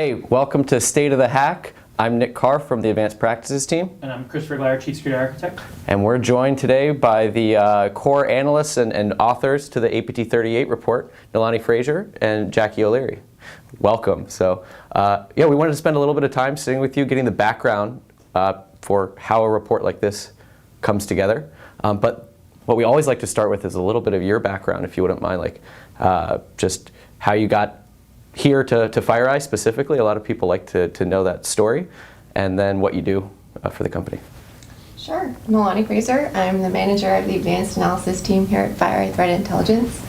Hey, welcome to State of the Hack. I'm Nick Carr from the Advanced Practices team. And I'm Christopher Glyer, Chief Security Architect. And we're joined today by the core analysts and authors to the APT38 report, Nalani Frazier and Jackie O'Leary. Welcome. So we wanted to spend a little bit of time sitting with you, getting the background for how a report like this comes together. But what we always like to start with is a little bit of your background, if you wouldn't mind, like just how you got here to FireEye specifically. A lot of people like to know that story, and then what you do for the company. Sure. Nalani Frazier. I'm the manager of the advanced analysis team here at FireEye Threat Intelligence.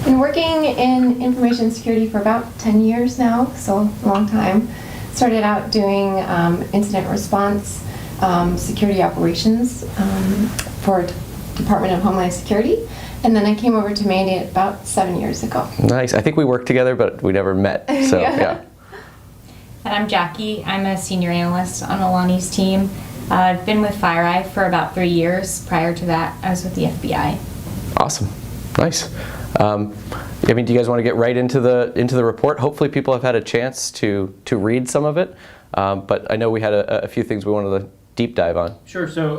Been working in information security for about 10 years now, so a long time. Started out doing incident response, security operations for Department of Homeland Security. And then I came over to Mandiant about 7 years ago. Nice. I think we worked together, but we never met. So yeah. And I'm Jackie. I'm a senior analyst on Alani's team. I've been with FireEye for about 3 years. Prior to that, I was with the FBI. Awesome. Nice. Do you guys want to get right into the report? Hopefully people have had a chance to read some of it, but I know we had a few things we wanted to deep dive on. Sure. So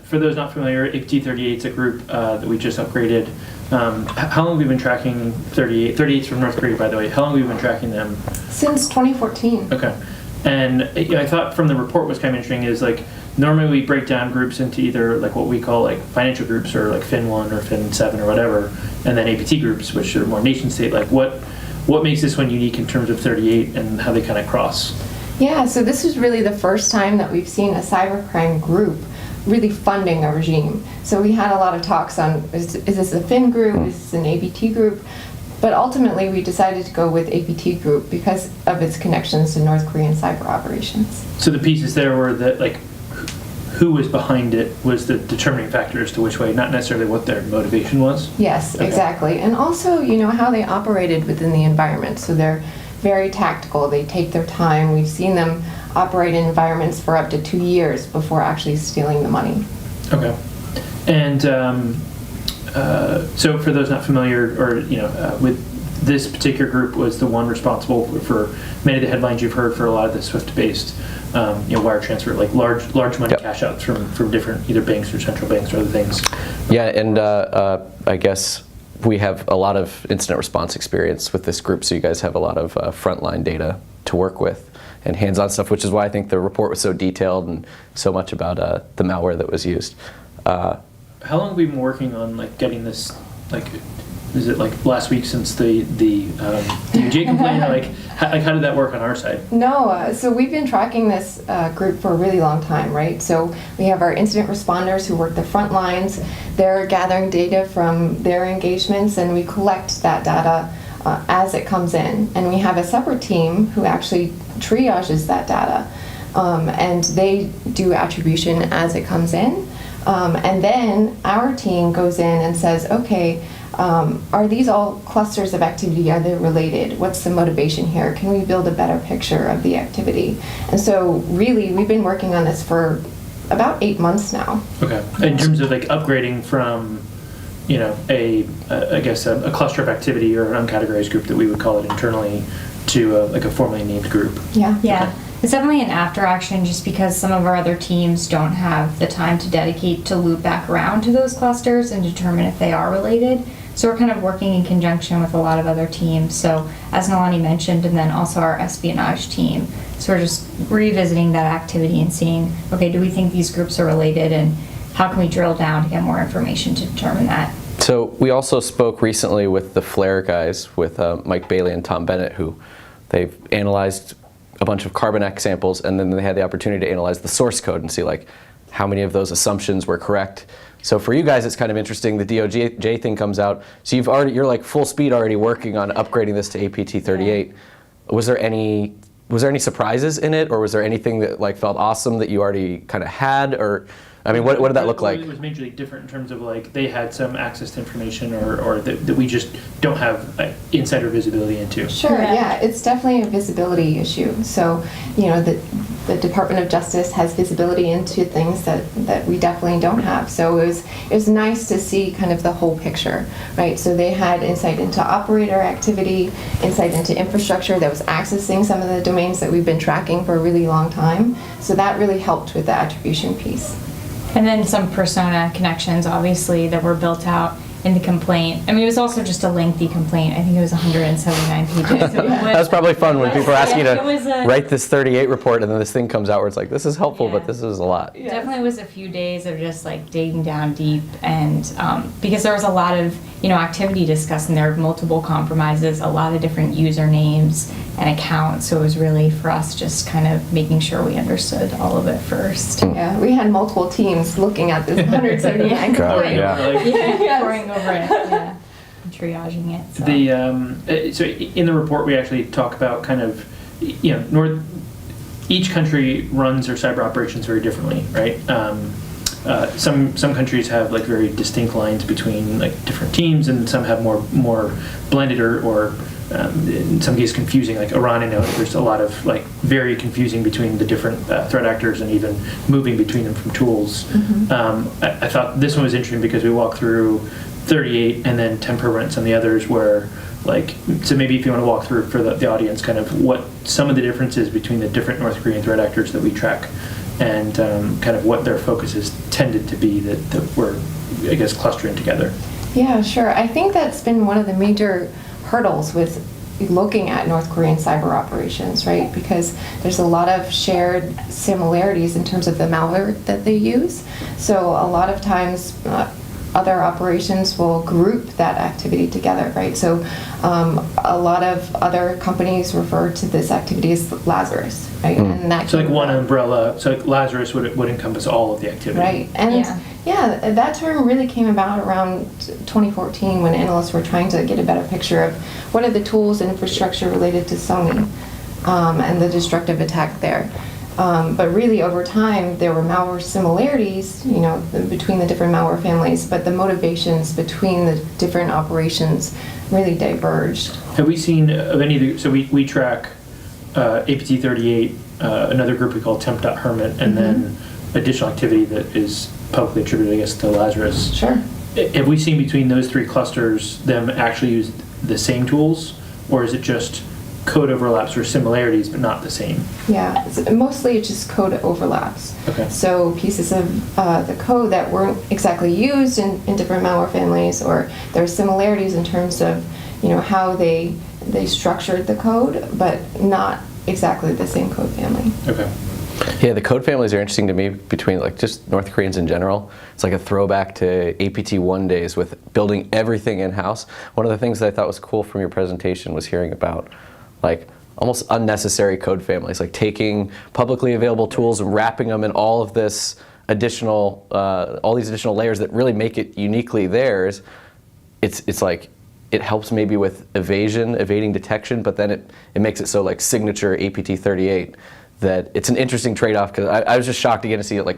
for those not familiar, APT38 is a group that we just upgraded. How long have we been tracking 38? 38's from North Korea, by the way. How long have we been tracking them? Since 2014. Okay. And I thought from the report was kind of interesting is like normally we break down groups into either like what we call like financial groups or like Fin1 or Fin7 or whatever, and then APT groups, which are more nation state. Like what makes this one unique in terms of 38 and how they kind of cross? Yeah, so this is really the first time that we've seen a cybercrime group really funding a regime. So we had a lot of talks on, is this a Fin group, is this an APT group? But ultimately we decided to go with APT group because of its connections to North Korean cyber operations. So the pieces there were that like who was behind it was the determining factor as to which way, not necessarily what their motivation was? Yes, okay. Exactly. And also, how they operated within the environment. So they're very tactical. They take their time. We've seen them operate in environments for up to 2 years before actually stealing the money. Okay. And so for those not familiar, or with this particular group was the one responsible for many of the headlines you've heard for a lot of the SWIFT-based wire transfer, like large money cash outs from different either banks or central banks or other things. Yeah, and I guess we have a lot of incident response experience with this group, so you guys have a lot of frontline data to work with and hands-on stuff, which is why I think the report was so detailed and so much about the malware that was used. How long have we been working on like getting this? Like, is it like last week since the DOJ complaint? How did that work on our side? No, so we've been tracking this group for a really long time, right? So we have our incident responders who work the front lines. They're gathering data from their engagements, and we collect that data as it comes in. And we have a separate team who actually triages that data, and they do attribution as it comes in. And then our team goes in and says, okay, are these all clusters of activity? Are they related? What's the motivation here? Can we build a better picture of the activity? And so really, we've been working on this for about 8 months now. Okay. In terms of like upgrading from, a cluster of activity or an uncategorized group that we would call it internally to a formally named group. Yeah. Yeah. Okay. It's definitely an after action just because some of our other teams don't have the time to dedicate to loop back around to those clusters and determine if they are related. So we're kind of working in conjunction with a lot of other teams. So as Nalani mentioned, and then also our espionage team. So we're just revisiting that activity and seeing, okay, do we think these groups are related, and how can we drill down to get more information to determine that? So we also spoke recently with the Flare guys, with Mike Bailey and Tom Bennett, who they've analyzed a bunch of CarbonX samples, and then they had the opportunity to analyze the source code and see like how many of those assumptions were correct. So for you guys, it's kind of interesting. The DOJ thing comes out, so you're like full speed already working on upgrading this to APT38. Yeah. Was there any surprises in it, or was there anything that like felt awesome that you already kind of had, or? I mean, what did that look like? It was majorly different in terms of like they had some access to information or that we just don't have insider visibility into. Sure, yeah, it's definitely a visibility issue. So, the Department of Justice has visibility into things that we definitely don't have. So it was nice to see kind of the whole picture, right? So they had insight into operator activity, insight into infrastructure that was accessing some of the domains that we've been tracking for a really long time. So that really helped with the attribution piece. And then some persona connections, obviously, that were built out in the complaint. I mean, it was also just a lengthy complaint. I think it was 179 pages. So That's probably fun when people are asking you it was to a- write this 38 report and then this thing comes out where it's like, this is helpful, Yeah. but this is a lot. Yeah. Definitely was a few days of just like digging down deep, and because there was a lot of activity discussed, and there were multiple compromises, a lot of different usernames and accounts. So it was really for us just kind of making sure we understood all of it first. Yeah, we had multiple teams looking at this 179 God, complaint. yeah. Yes. Pouring over it, yeah, and triaging it. So. So in the report, we actually talk about kind of, each country runs their cyber operations very differently, right? Some countries have like very distinct lines between like different teams, and some have more blended or in some cases confusing. Like Iran, I know there's a lot of like very confusing between the different threat actors, and even moving between them from tools. I thought this one was interesting because we walked through 38 and then temperaments and the others where so maybe if you want to walk through for the audience kind of what some of the differences between the different North Korean threat actors that we track, and kind of what their focuses tended to be that we're, I guess, clustering together. Yeah, sure. I think that's been one of the major hurdles with looking at North Korean cyber operations, right? Because there's a lot of shared similarities in terms of the malware that they use. So a lot of times other operations will group that activity together, right? So a lot of other companies refer to this activity as Lazarus, right? And that So like one umbrella, so like Lazarus would encompass all of the activity. Right, and yeah, that term really came about around 2014 when analysts were trying to get a better picture of what are the tools and infrastructure related to Sony and the destructive attack there. But really, over time, there were malware similarities, between the different malware families, but the motivations between the different operations really diverged. Have we seen of any of the, so we track APT38, another group we call temp.hermit, and then additional activity that is publicly attributed, I guess, to Lazarus. Sure. Have we seen between those three clusters them actually use the same tools, or is it just code overlaps or similarities but not the same? Yeah, mostly it's just code overlaps. Okay. So pieces of the code that weren't exactly used in different malware families, or there are similarities in terms of how they structured the code, but not exactly the same code family. Okay. Yeah, the code families are interesting to me between like just North Koreans in general. It's like a throwback to APT1 days with building everything in-house. One of the things that I thought was cool from your presentation was hearing about like almost unnecessary code families, like taking publicly available tools and wrapping them in all of this additional, all these additional layers that really make it uniquely theirs. It's like, it helps maybe with evading detection, but then it makes it so like signature APT38 that it's an interesting trade-off, because I was just shocked again to see it like,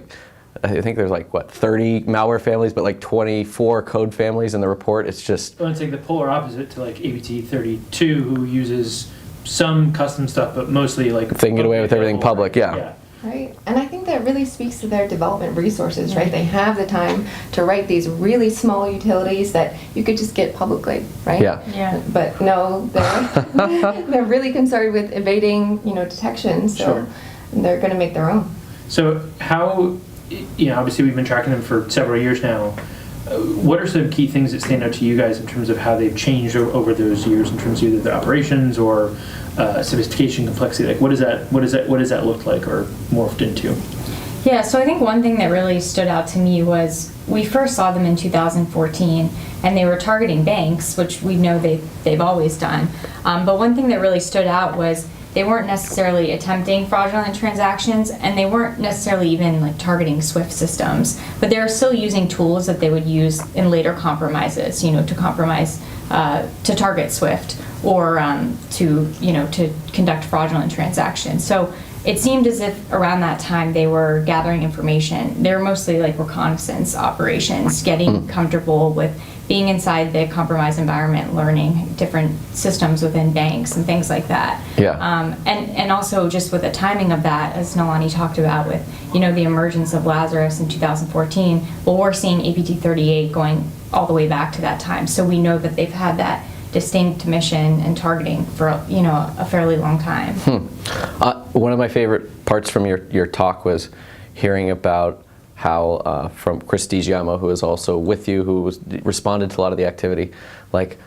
I think there's like, 30 malware families, but like 24 code families in the report. It's just... Well, it's like the polar opposite to like APT32, who uses some custom stuff, but mostly like... They can get away with everything public, yeah. Right, and I think that really speaks to their development resources, right? They have the time to write these really small utilities that you could just get publicly, right? Yeah. But no, they're really concerned with evading, detection, so Sure. they're going to make their own. So how, obviously we've been tracking them for several years now. What are some key things that stand out to you guys in terms of how they've changed over those years in terms of either the operations or sophistication, complexity? Like what does that look like or morphed into? Yeah, so I think one thing that really stood out to me was we first saw them in 2014, and they were targeting banks, which we know they've always done. But one thing that really stood out was they weren't necessarily attempting fraudulent transactions, and they weren't necessarily even like targeting SWIFT systems, but they were still using tools that they would use in later compromises, to compromise, to target SWIFT or to conduct fraudulent transactions. So it seemed as if around that time they were gathering information. They were mostly like reconnaissance operations, getting comfortable with being inside the compromised environment, learning different systems within banks and things like that. Yeah. And also just with the timing of that, as Nalani talked about with, the emergence of Lazarus in 2014, well, we're seeing APT38 going all the way back to that time. So we know that they've had that distinct mission and targeting for, a fairly long time. One of my favorite parts from your talk was hearing about how from Chris DiGiamo, who is also with you, who responded to a lot of the activity, like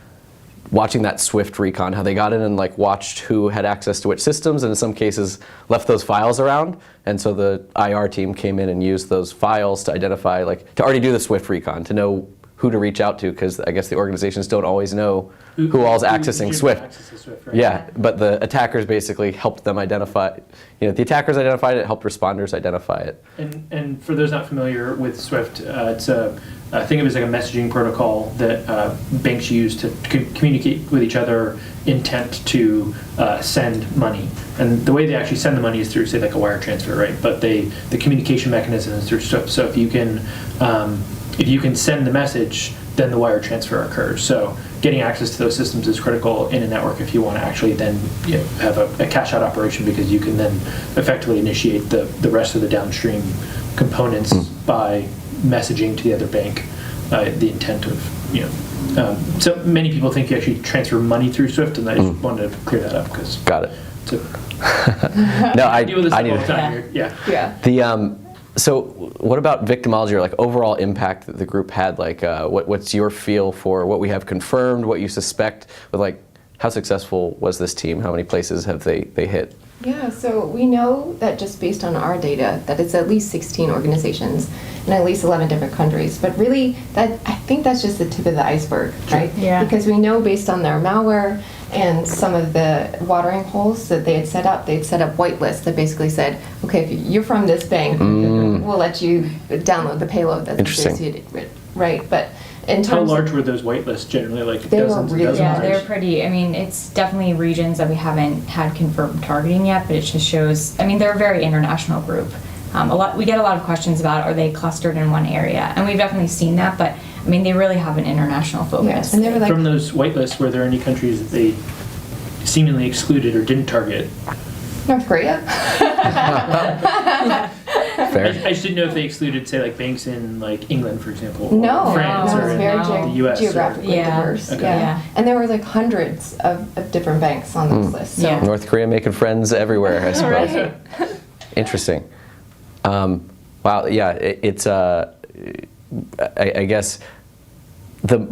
watching that swift recon, how they got in and like watched who had access to which systems, and in some cases left those files around, and so the IR team came in and used those files to identify, like, to already do the swift recon, to know who to reach out to, because I guess the organizations don't always know who all's accessing Swift. Right? Yeah, but the attackers basically helped them identify, the attackers identified it, helped responders identify it. And for those not familiar with Swift, it's think of it as like a messaging protocol that banks use to communicate with each other intent to send money. And the way they actually send the money is through, say, like a wire transfer, right? But the communication mechanism is through Swift. So if you can send the message, then the wire transfer occurs. So getting access to those systems is critical in a network if you want to actually then have a cash out operation, because you can then effectively initiate the rest of the downstream components by messaging to the other bank the intent of, so many people think you actually transfer money through Swift, and I just wanted to clear that up because Got it. No, I deal with this all the time. Yeah. So what about victimology, or like overall impact that the group had? Like what's your feel for what we have confirmed, what you suspect, with like how successful was this team? How many places have they hit? Yeah, so we know that just based on our data that it's at least 16 organizations in at least 11 different countries. But really, I think that's just the tip of the iceberg, right? Yeah. Because we know based on their malware and some of the watering holes that they'd set up whitelists that basically said, okay, if you're from this bank, we'll let you download the payload that's associated with, right? But in terms how large were those whitelists generally? Like they dozens were really and dozens? Yeah, they're pretty. I mean, it's definitely regions that we haven't had confirmed targeting yet, but it just shows. I mean, they're a very international group. We get a lot of questions about, are they clustered in one area, and we've definitely seen that. But I mean, they really have an international focus. Yes, and they were like, from those whitelists, were there any countries that they seemingly excluded or didn't target? North Korea. Fair. I just didn't know if they excluded, say, like banks in like England, for example, No, or France, no, or it's in very the US. geographically Yeah. diverse. Okay. Yeah. And there were like hundreds of different banks on those lists. So. Yeah. North Korea making friends everywhere, I suppose. Right. Interesting. Wow. Yeah. It's. I guess the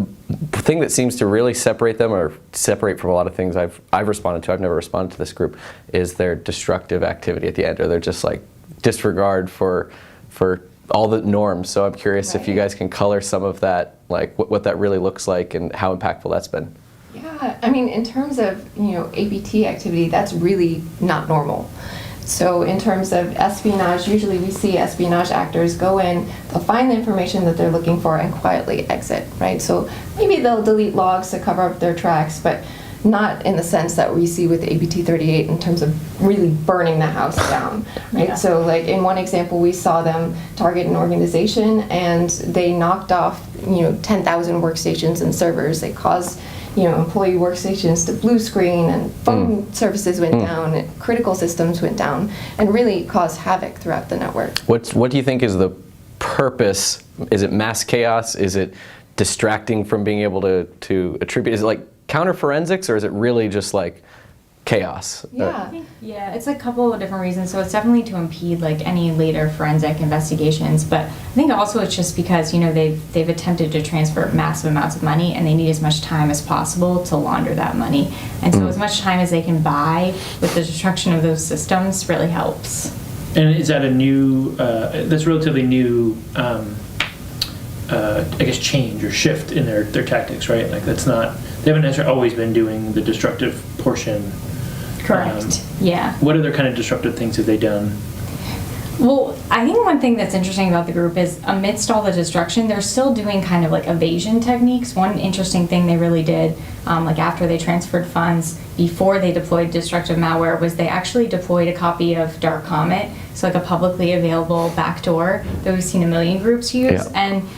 thing that seems to really separate them, or separate from a lot of things I've responded to. I've never responded to this group. Is their destructive activity at the end, or they're just like disregard for all the norms. So I'm curious if you guys can color some of that, like what that really looks like and how impactful that's been. Yeah, I mean, in terms of APT activity, that's really not normal. So in terms of espionage, usually we see espionage actors go in, they'll find the information that they're looking for and quietly exit, right? So maybe they'll delete logs to cover up their tracks, but not in the sense that we see with APT38 in terms of really burning the house down, right? Yeah. So like in one example, we saw them target an organization and they knocked off 10,000 workstations and servers. They caused employee workstations to blue screen, and phone services went down, and critical systems went down, and really caused havoc throughout the network. What do you think is the purpose? Is it mass chaos? Is it distracting from being able to attribute? Is it like counter forensics, or is it really just like chaos? Yeah. Yeah, it's a couple of different reasons. So it's definitely to impede like any later forensic investigations, but I think also it's just because they've attempted to transfer massive amounts of money, and they need as much time as possible to launder that money. And so as much time as they can buy with the destruction of those systems really helps. And is that a new, that's relatively new, I guess, change or shift in their tactics, right? Like they haven't necessarily always been doing the destructive portion. Correct. Yeah. What other kind of disruptive things have they done? Well, I think one thing that's interesting about the group is amidst all the destruction, they're still doing kind of like evasion techniques. One interesting thing they really did, like after they transferred funds, before they deployed destructive malware, was they actually deployed a copy of Dark Comet, so like a publicly available backdoor that we've seen a million groups use. Yeah. And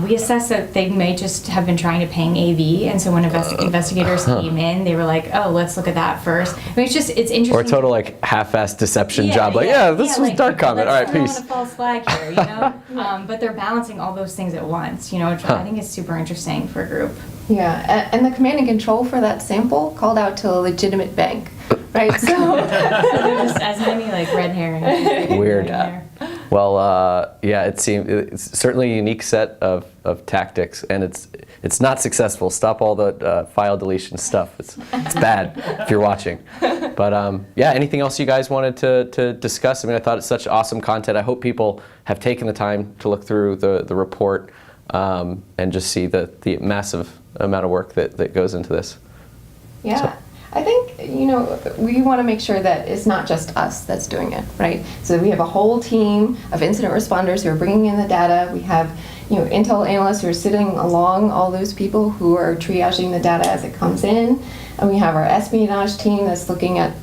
we assessed that they may just have been trying to ping AV, and so when investigators came in, they were like, "Oh, let's look at that first." I mean, it's interesting. Or a total like half-assed deception job, like this was like, dark comment. All right, let's peace. throw in a false flag here, you know. But they're balancing all those things at once, you know, which I think is super interesting for a group. Yeah, and the command and control for that sample called out to a legitimate bank, right? So, So there are just as many like red herrings. Weird. in there. Well, yeah, it's certainly a unique set of tactics, and it's not successful. Stop all the file deletion stuff. It's bad if you're watching. But yeah, anything else you guys wanted to discuss? I mean, I thought it's such awesome content. I hope people have taken the time to look through the report and just see the massive amount of work that goes into this. yeah. So- I think, we want to make sure that it's not just us that's doing it, right? So we have a whole team of incident responders who are bringing in the data. We have, intel analysts who are sitting along all those people who are triaging the data as it comes in. And we have our espionage team that's looking at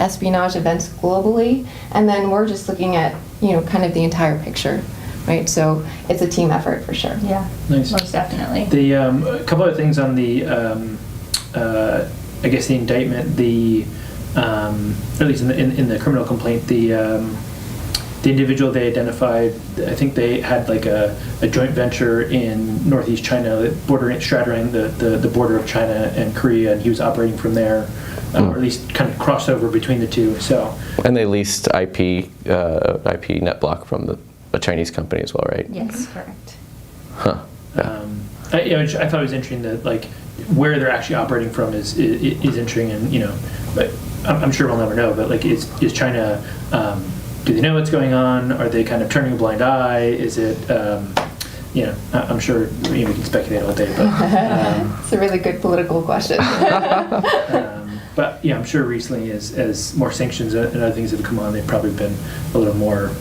espionage events globally. And then we're just looking at, kind of the entire picture, right? So it's a team effort for sure. Yeah, Nice. most definitely. The a couple of things on the I guess the indictment, at least in the criminal complaint, the individual they identified, I think they had like a joint venture in northeast China, straddling the border of China and Korea, and he was operating from there, or at least kind of crossover between the two. So. And they leased IP NetBlock from a Chinese company as well, right? Yes, correct. Huh. Yeah. I thought it was interesting that like where they're actually operating from is interesting, and but I'm sure we'll never know. But like, is China? Do they know what's going on? Are they kind of turning a blind eye? Is it? I'm sure we can speculate all day, but It's a really good political question. but yeah, I'm sure recently as more sanctions and other things have come on, they've probably been a little more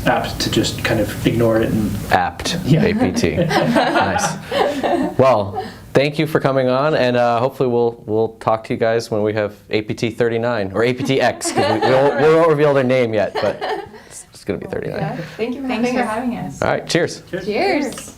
apt to just kind of ignore it and Apt. Yeah. APT. Nice. Well, thank you for coming on, and hopefully we'll talk to you guys when we have APT39 or APTX. 'Cause we won't reveal their name yet, but it's going to be 39. Yeah, thank you for Thanks having for us. having us. All right. Cheers. Cheers.